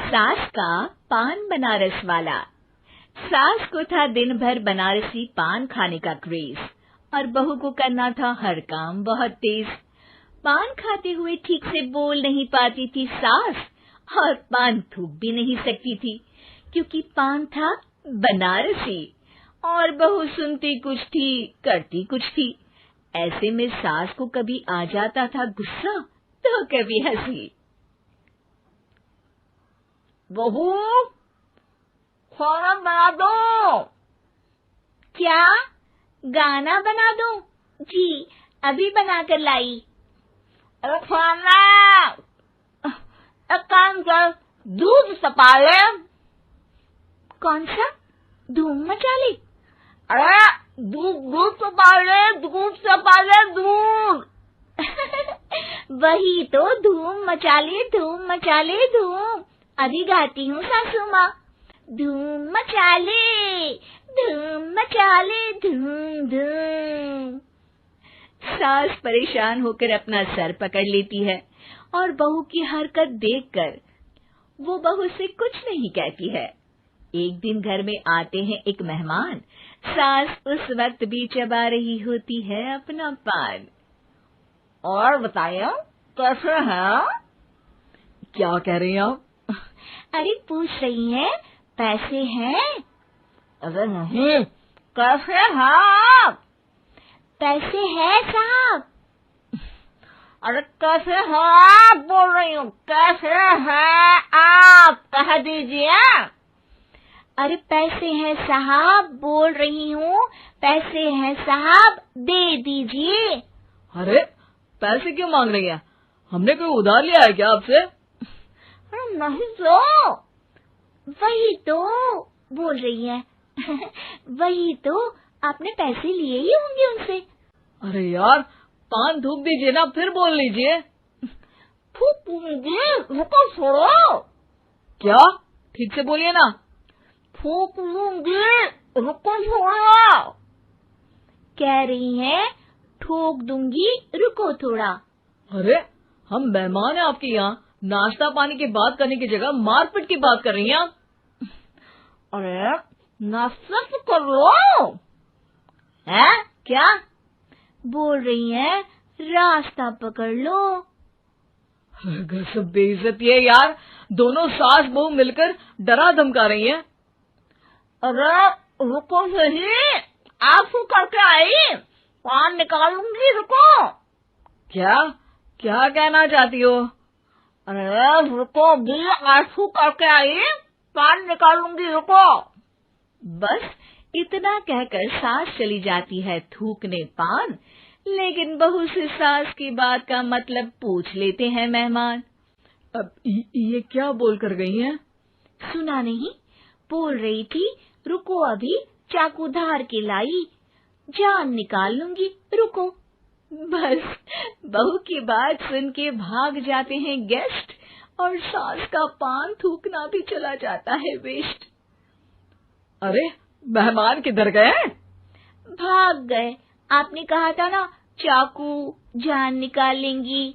सास का पान बनारस वाला। सास को था दिन भर बनारसी पान खाने का क्रेज और बहू को करना था हर काम बहुत तेज। पान खाते हुए ठीक से बोल नहीं पाती थी सास और पान थूक भी नहीं सकती थी क्योंकि पान था बनारसी और बहू सुनती कुछ थी करती कुछ थी। ऐसे में सास को कभी आ जाता था गुस्सा तो कभी हंसी। बहू, खाना बना दो। क्या? गाना बना दूं? जी, अभी बनाकर लाई। अरे खाना, एक काम कर, दूध सपा ले। कौन सा? धूम मचा ली? अरे दूध सपा ले, दूध सपा ले, दूध। वही तो, धूम मचा ले, धूम मचा ले, धूम। अभी गाती हूँ सासू माँ। धूम मचा ले, धूम मचा ले, धूम धूम। सास परेशान होकर अपना सर पकड़ लेती है और बहू की हरकत देखकर वो बहू से कुछ नहीं कहती है। एक दिन घर में आते हैं एक मेहमान। सास उस वक्त भी चबा रही होती है अपना पान। और बताइए, कैसे हैं? क्या कह रही हैं आप? अरे पूछ रही हैं, पैसे हैं? अरे नहीं, कैसे हैं आप? पैसे हैं साहब। अरे कैसे हैं आप बोल रही हूँ, कैसे हैं आप कह दीजिए। अरे पैसे हैं साहब बोल रही हूँ, पैसे हैं साहब दे दीजिए। अरे पैसे क्यों मांग रही हैं? हमने कोई उधार लिया है क्या आपसे? अरे नहीं तो। वही तो बोल रही है। वही तो, आपने पैसे लिए ही होंगे उनसे। अरे यार, पान थूक दीजिए ना, फिर बोल लीजिए। थूकूंगी, रुको छोड़ो। क्या? ठीक से बोलिए ना। थूक लूंगी, रुको छोड़ो। कह रही हैं ठोक दूंगी, रुको थोड़ा। अरे हम मेहमान हैं आपके यहाँ, नाश्ता पानी की बात करने की जगह मारपीट की बात कर रही हैं आप। अरे नाश्ता तो कर लो। है क्या? बोल रही हैं रास्ता पकड़ लो। सब बेइज्जती है यार, दोनों सास बहू मिलकर डरा धमका रही हैं। अरे रुको सही, आंसू करके आई, पान निकालूंगी, रुको। क्या क्या कहना चाहती हो? अरे रुको भी, आंसू करके आई, पान निकालूंगी, रुको। बस इतना कहकर सास चली जाती है थूकने पान, लेकिन बहू से सास की बात का मतलब पूछ लेते हैं मेहमान। अब ये क्या बोल कर गई हैं? सुना नहीं? बोल रही थी रुको अभी चाकू धार के लाई, जान निकाल लूंगी, रुको। बस बहू की बात सुन के भाग जाते हैं गेस्ट और सास का पान थूकना भी चला जाता है वेस्ट। अरे मेहमान किधर गए? भाग गए। आपने कहा था ना चाकू जान निकाल लेंगी।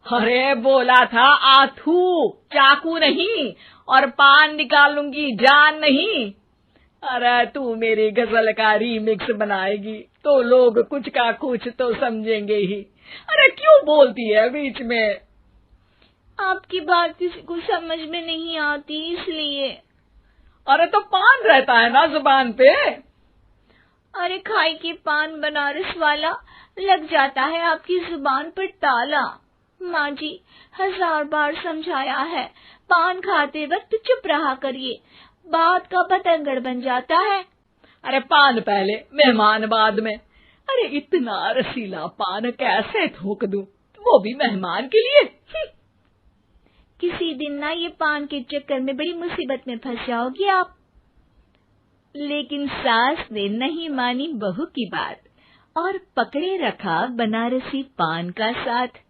अरे बोला था आथू, चाकू नहीं, और पान निकाल लूंगी, जान नहीं। अरे तू मेरी गजल का रीमिक्स बनाएगी तो लोग कुछ का कुछ तो समझेंगे ही। अरे क्यों बोलती है बीच में? आपकी बात किसी को समझ में नहीं आती इसलिए। अरे तो पान रहता है ना जुबान पे। अरे खाई के पान बनारस वाला, लग जाता है आपकी जुबान पर ताला। माँ जी 1000 बार समझाया है, पान खाते वक्त चुप रहा करिए, बात का बतंगड़ बन जाता है। अरे पान पहले मेहमान बाद में। अरे इतना रसीला पान कैसे थूक दूं, वो भी मेहमान के लिए। किसी दिन ना ये पान के चक्कर में बड़ी मुसीबत में फंस जाओगी आप। लेकिन सास ने नहीं मानी बहू की बात और पकड़े रखा बनारसी पान का साथ।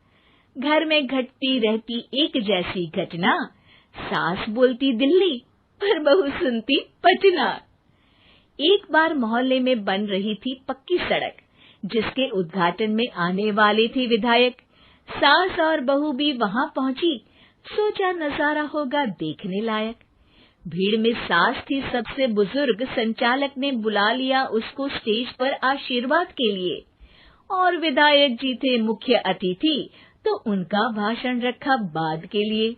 घर में घटती रहती एक जैसी घटना, सास बोलती दिल्ली पर बहू सुनती पटना। एक बार मोहल्ले में बन रही थी पक्की सड़क, जिसके उद्घाटन में आने वाले थे विधायक। सास और बहू भी वहां पहुंची। सोचा नजारा होगा देखने लायक। भीड़ में सास थी सबसे बुजुर्ग। संचालक ने बुला लिया उसको स्टेज पर आशीर्वाद के लिए, और विधायक जी थे मुख्य अतिथि, तो उनका भाषण रखा बाद के लिए।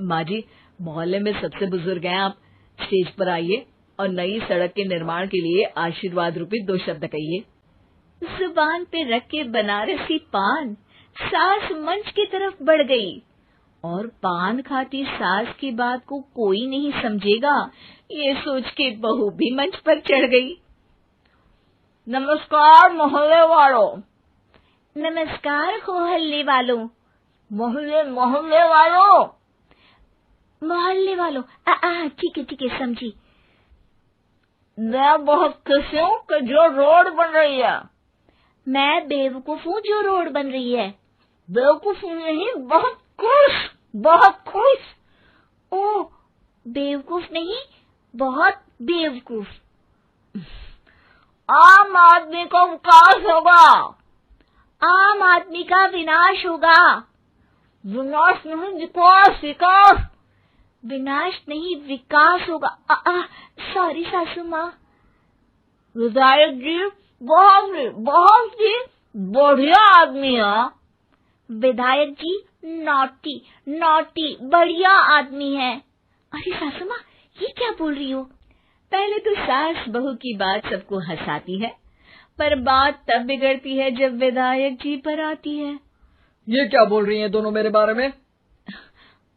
माँ जी, मोहल्ले में सबसे बुजुर्ग हैं आप, स्टेज पर आइए और नई सड़क के निर्माण के लिए आशीर्वाद रूपी 2 शब्द कहिए। जुबान पे रख के बनारसी पान सास मंच की तरफ बढ़ गई, और पान खाती सास की बात को कोई नहीं समझेगा, ये सोच के बहू भी मंच पर चढ़ गई। नमस्कार मोहल्ले वालों। नमस्कार मोहल्ले वालों। मोहल्ले वालों। मोहल्ले वालों, ठीक है समझी। मैं बहुत खुश हूँ कि जो रोड बन रही है। मैं बेवकूफ हूँ जो रोड बन रही है। बेवकूफ नहीं, बहुत खुश। ओह, बेवकूफ नहीं, बहुत बेवकूफ। आम आदमी का विकास होगा। आम आदमी का विनाश होगा। विनाश नहीं, विकास। विनाश नहीं, विकास होगा। सॉरी सासू माँ। विधायक जी बहुत ही बढ़िया आदमी है। विधायक जी नॉटी बढ़िया आदमी है। अरे सासू माँ, ये क्या बोल रही हो? पहले तो सास बहू की बात सबको हंसाती है, पर बात तब बिगड़ती है जब विधायक जी पर आती है। ये क्या बोल रही हैं दोनों मेरे बारे में?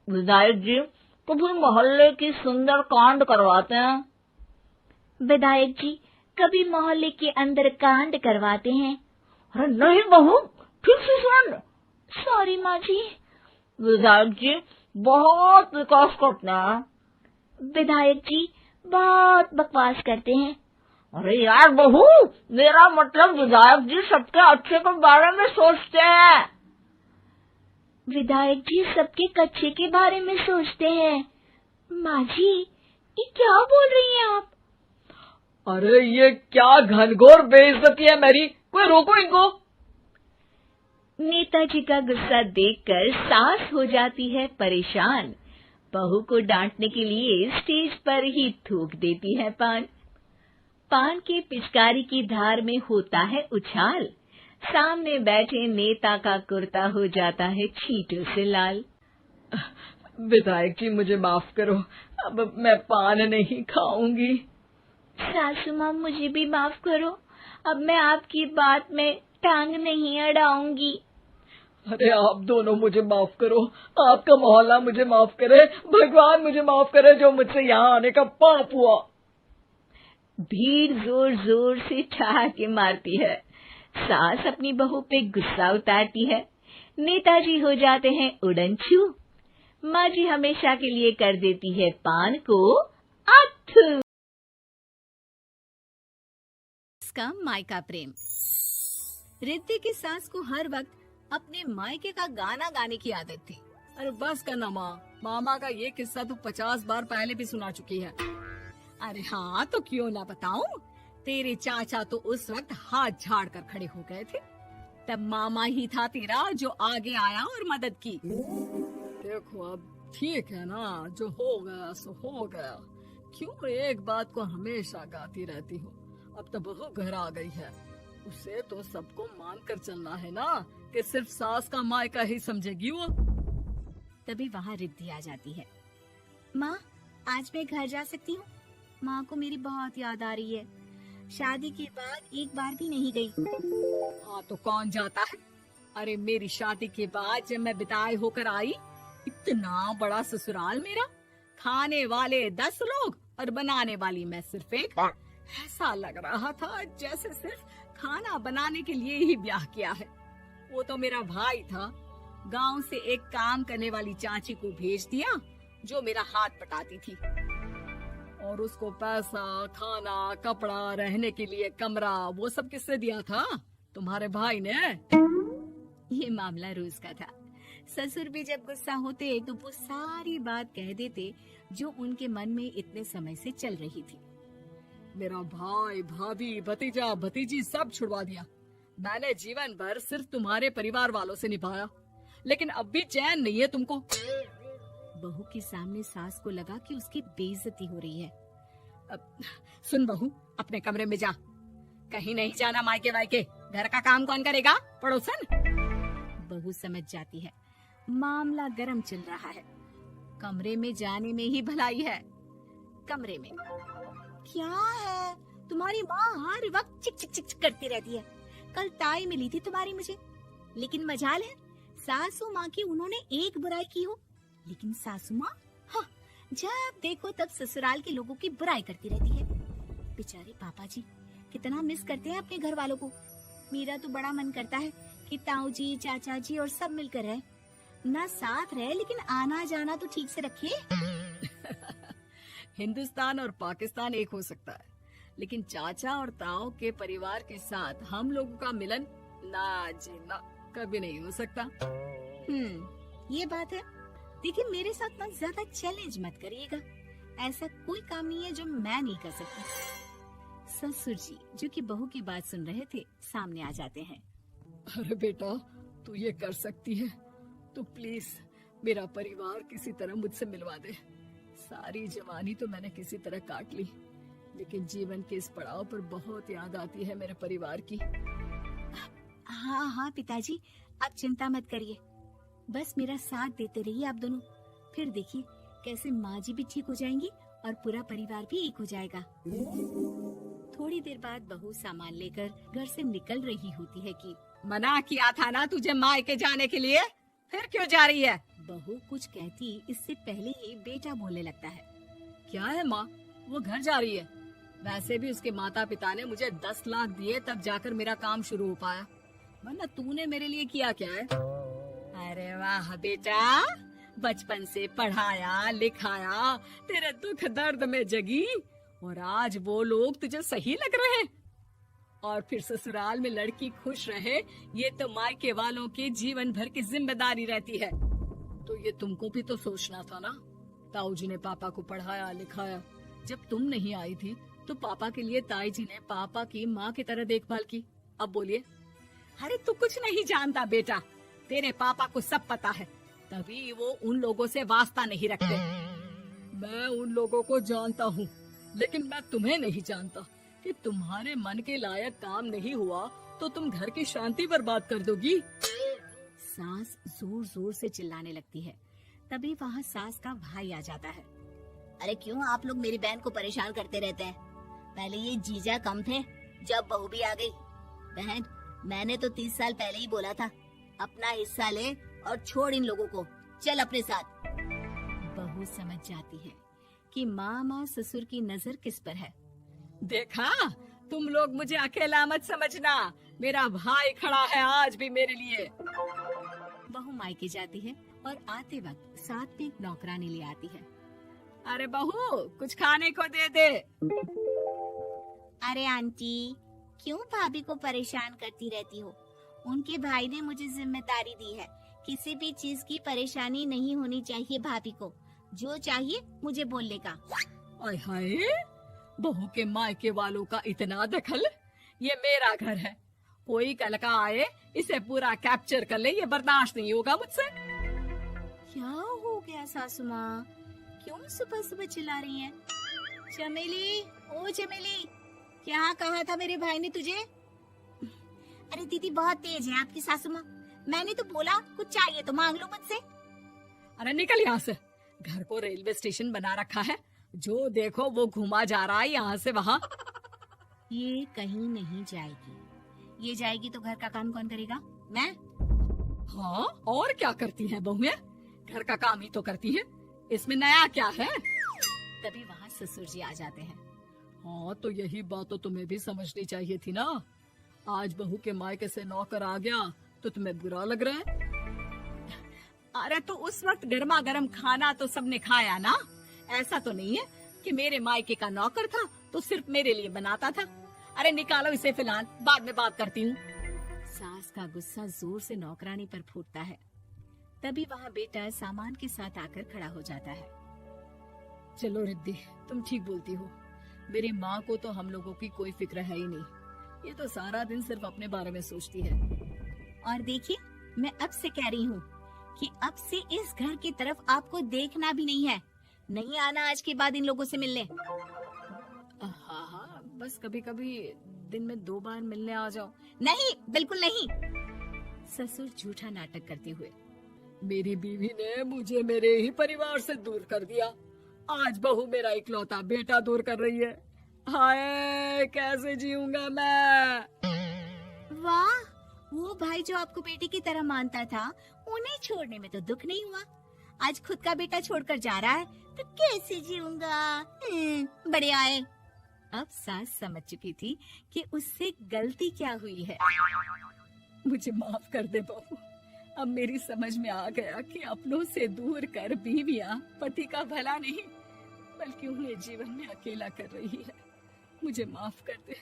विधायक जी कभी मोहल्ले की सुंदर कांड करवाते हैं। विधायक जी कभी मोहल्ले के अंदर कांड करवाते हैं। अरे नहीं बहू, ठीक से सुन। सॉरी माँ जी। विधायक जी बहुत विकास करते हैं। विधायक जी बहुत बकवास करते हैं। अरे यार बहू, मेरा मतलब विधायक जी सबके अच्छे के बारे में सोचते हैं। विधायक जी सबके कच्चे के बारे में सोचते हैं। माँ जी, ये क्या बोल रही हैं आप? अरे ये क्या घनघोर बेइज्जती है मेरी, कोई रोको इनको। नेताजी का गुस्सा देखकर सास हो जाती है परेशान। बहू को डांटने के लिए स्टेज पर ही थूक देती है पान के पिचकारी की धार में होता है उछाल। सामने बैठे नेता का कुर्ता हो जाता है छींटों से लाल। विधायक जी मुझे माफ करो, अब मैं पान नहीं खाऊंगी। सासू माँ मुझे भी माफ करो, अब मैं आपकी बात में टांग नहीं अड़ाऊंगी। अरे आप दोनों मुझे माफ करो, आपका मोहल्ला मुझे माफ करे, भगवान मुझे माफ करे जो मुझसे यहाँ आने का पाप हुआ। भीड़ जोर जोर से ठहाके मारती है। सास अपनी बहू पे गुस्सा उतारती है। नेताजी हो जाते हैं उड़नछू। माँ जी हमेशा के लिए कर देती है पान को अथू। इसका मायका प्रेम। रिद्धि की सास को हर वक्त अपने मायके का गाना गाने की आदत थी। अरे बस करना माँ, मामा का ये किस्सा तो 50 बार पहले भी सुना चुकी है। अरे हाँ, तो क्यों ना बताऊं। तेरे चाचा तो उस वक्त हाथ झाड़ कर खड़े हो गए थे, तब मामा ही था तेरा जो आगे आया और मदद की। देखो अब ठीक है ना, जो हो गया सो हो गया। क्यों एक बात को हमेशा गाती रहती हो? अब तो बहू घर आ गई है, उसे तो सबको मान कर चलना है ना, कि सिर्फ सास का मायका ही समझेगी वो। तभी वहाँ रिद्धि आ जाती है। माँ, आज मैं घर जा सकती हूँ? माँ को मेरी बहुत याद आ रही है। शादी के बाद एक बार भी नहीं गई। हाँ तो कौन जाता है? अरे मेरी शादी के बाद जब मैं विदाई होकर आई, इतना बड़ा ससुराल मेरा, खाने वाले 10 लोग और बनाने वाली मैं सिर्फ एक। ऐसा लग रहा था जैसे सिर्फ खाना बनाने के लिए ही ब्याह किया है। वो तो मेरा भाई था, गांव से एक काम करने वाली चाची को भेज दिया जो मेरा हाथ पटाती थी, और उसको पैसा, खाना, कपड़ा, रहने के लिए कमरा, वो सब किसने दिया था? तुम्हारे भाई ने। ये मामला रोज का था। ससुर भी जब गुस्सा होते तो वो सारी बात कह देते जो उनके मन में इतने समय से चल रही थी। मेरा भाई, भाभी, भतीजा, भतीजी सब छुड़वा दिया। मैंने जीवन भर सिर्फ तुम्हारे परिवार वालों से निभाया, लेकिन अब भी चैन नहीं है तुमको। बहू के सामने सास को लगा कि उसकी बेइज्जती हो रही है। अब सुन बहू, अपने कमरे में जा, कहीं नहीं जाना मायके वायके। घर का काम कौन करेगा? पड़ोसन। बहू समझ जाती है मामला गर्म चल रहा है। कमरे में जाने में ही भलाई है। कमरे में क्या है? तुम्हारी माँ हर वक्त चिक चिक चिक चिक करती रहती है। कल ताई मिली थी तुम्हारी मुझे, लेकिन मजाल है सासू माँ की उन्होंने एक बुराई की हो, लेकिन सासू माँ हाँ, जब देखो तब ससुराल के लोगों की बुराई करती रहती है। बेचारे पापा जी कितना मिस करते हैं अपने घर वालों को। मेरा तो बड़ा मन करता है कि ताऊ जी, चाचा जी और सब मिलकर रहे, ना साथ रहे लेकिन आना जाना तो ठीक से रखे। हिंदुस्तान और पाकिस्तान एक हो सकता है, लेकिन चाचा और ताऊ के परिवार के साथ हम लोगों का मिलन ना जी ना, कभी नहीं हो सकता। ये बात है। देखिए मेरे साथ ना ज्यादा चैलेंज मत करिएगा, ऐसा कोई काम नहीं है जो मैं नहीं कर सकती। ससुर जी जो कि बहू की बात सुन रहे थे सामने आ जाते हैं। अरे बेटा, तू ये कर सकती है तो प्लीज मेरा परिवार किसी तरह मुझसे मिलवा दे। सारी जवानी तो मैंने किसी तरह काट ली, लेकिन जीवन के इस पड़ाव पर बहुत याद आती है मेरे परिवार की। हाँ हाँ पिताजी, आप चिंता मत करिए, बस मेरा साथ देते रहिए आप दोनों। फिर देखिए कैसे माँ जी भी ठीक हो जाएंगी और पूरा परिवार भी एक हो जाएगा। थोड़ी देर बाद बहू सामान लेकर घर से निकल रही होती है कि मना किया था ना तुझे मायके जाने के लिए, फिर क्यों जा रही है? बहू कुछ कहती इससे पहले ही बेटा बोलने लगता है। क्या है माँ, वो घर जा रही है। वैसे भी उसके माता पिता ने मुझे 10 लाख दिए तब जाकर मेरा काम शुरू हो पाया, वरना तूने मेरे लिए किया क्या है? अरे वाह बेटा, बचपन से पढ़ाया लिखाया, तेरे दुख दर्द में जगी और आज वो लोग तुझे सही लग रहे हैं। और फिर ससुराल में लड़की खुश रहे, ये तो मायके वालों की जीवन भर की जिम्मेदारी रहती है। तो ये तुमको भी तो सोचना था ना। ताऊ जी ने पापा को पढ़ाया लिखाया, जब तुम नहीं आई थी तो पापा के लिए ताई जी ने पापा की माँ की तरह देखभाल की। अब बोलिए। अरे तू कुछ नहीं जानता बेटा, तेरे पापा को सब पता है, तभी वो उन लोगों से वास्ता नहीं रखते। मैं उन लोगों को जानता हूँ, लेकिन मैं तुम्हें नहीं जानता कि तुम्हारे मन के लायक काम नहीं हुआ तो तुम घर की शांति बर्बाद कर दोगी। सास जोर जोर से चिल्लाने लगती है। तभी वहाँ सास का भाई आ जाता है। अरे क्यों आप लोग मेरी बहन को परेशान करते रहते हैं? पहले ये जीजा कम थे, जब बहू भी आ गई। बहन, मैंने तो 30 साल पहले ही बोला था, अपना हिस्सा ले और छोड़ इन लोगों को, चल अपने साथ। बहू समझ जाती है कि माँ ससुर की नजर किस पर है। देखा, तुम लोग मुझे अकेला मत समझना, मेरा भाई खड़ा है आज भी मेरे लिए। बहू मायके जाती है और आते वक्त साथ में एक नौकरानी ले आती है। अरे बहू, कुछ खाने को दे दे। अरे आंटी, क्यों भाभी को परेशान करती रहती हो? उनके भाई ने मुझे जिम्मेदारी दी है, किसी भी चीज की परेशानी नहीं होनी चाहिए भाभी को, जो चाहिए मुझे बोलने का। आय हाय, बहू के मायके वालों का इतना दखल। ये मेरा घर है, कोई कल का आए इसे पूरा कैप्चर कर ले, ये बर्दाश्त नहीं होगा मुझसे। क्या हो गया सासू माँ, क्यों सुबह सुबह चिल्ला रही हैं? चमेली, ओ चमेली, क्या कहा था मेरे भाई ने तुझे? अरे दीदी बहुत तेज है आपकी सासू माँ, मैंने तो बोला कुछ चाहिए तो मांग लो मुझसे। अरे निकल यहाँ से, घर को रेलवे स्टेशन बना रखा है, जो देखो वो घुमा जा रहा है यहाँ से वहाँ। ये कहीं नहीं जाएगी, ये जाएगी तो घर का काम कौन करेगा? मैं। हाँ, और क्या करती है बहुएं? घर का काम ही तो करती है, इसमें नया क्या है? तभी वहाँ ससुर जी आ जाते हैं। हाँ, तो यही बात तो तुम्हें भी समझनी चाहिए थी ना। आज बहू के मायके से नौकर आ गया तो तुम्हें बुरा लग रहा है? अरे तो उस वक्त गर्मा गर्म खाना तो सबने खाया ना। ऐसा तो नहीं है कि मेरे मायके का नौकर था तो सिर्फ मेरे लिए बनाता था। अरे निकालो इसे फिलहाल, बाद में बात करती हूँ। सास का गुस्सा जोर से नौकरानी पर फूटता है। तभी वहाँ बेटा सामान के साथ आकर खड़ा हो जाता है। चलो रिद्धि, तुम ठीक बोलती हो, मेरी माँ को तो हम लोगों की कोई फिक्र है ही नहीं, ये तो सारा दिन सिर्फ अपने बारे में सोचती है। और देखिए, मैं अब से कह रही हूँ कि अब से इस घर की तरफ आपको देखना भी नहीं है। नहीं आना आज के बाद इन लोगों से मिलने। हाँ, बस कभी कभी दिन में 2 बार मिलने आ जाओ। नहीं, बिल्कुल नहीं। ससुर झूठा नाटक करते हुए। मेरी बीवी ने मुझे मेरे ही परिवार से दूर कर दिया, आज बहू मेरा इकलौता बेटा दूर कर रही है। हाय, कैसे जीऊंगा मैं। वाह, वो भाई जो आपको बेटे की तरह मानता था, उन्हें छोड़ने में तो दुख नहीं हुआ। आज खुद का बेटा छोड़कर जा रहा है तो कैसे जीऊंगा। बड़े आए। अब सास समझ चुकी थी कि उससे गलती क्या हुई है। मुझे माफ कर दे बहू। अब मेरी समझ में आ गया कि अपनों से दूर कर बीवियां पति का भला नहीं बल्कि उन्हें जीवन में अकेला कर रही है। मुझे माफ कर दे,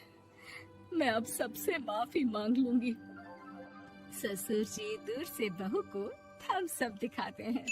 मैं अब सबसे माफी मांग लूंगी। ससुर जी दूर से बहू को थम्स अप दिखाते हैं।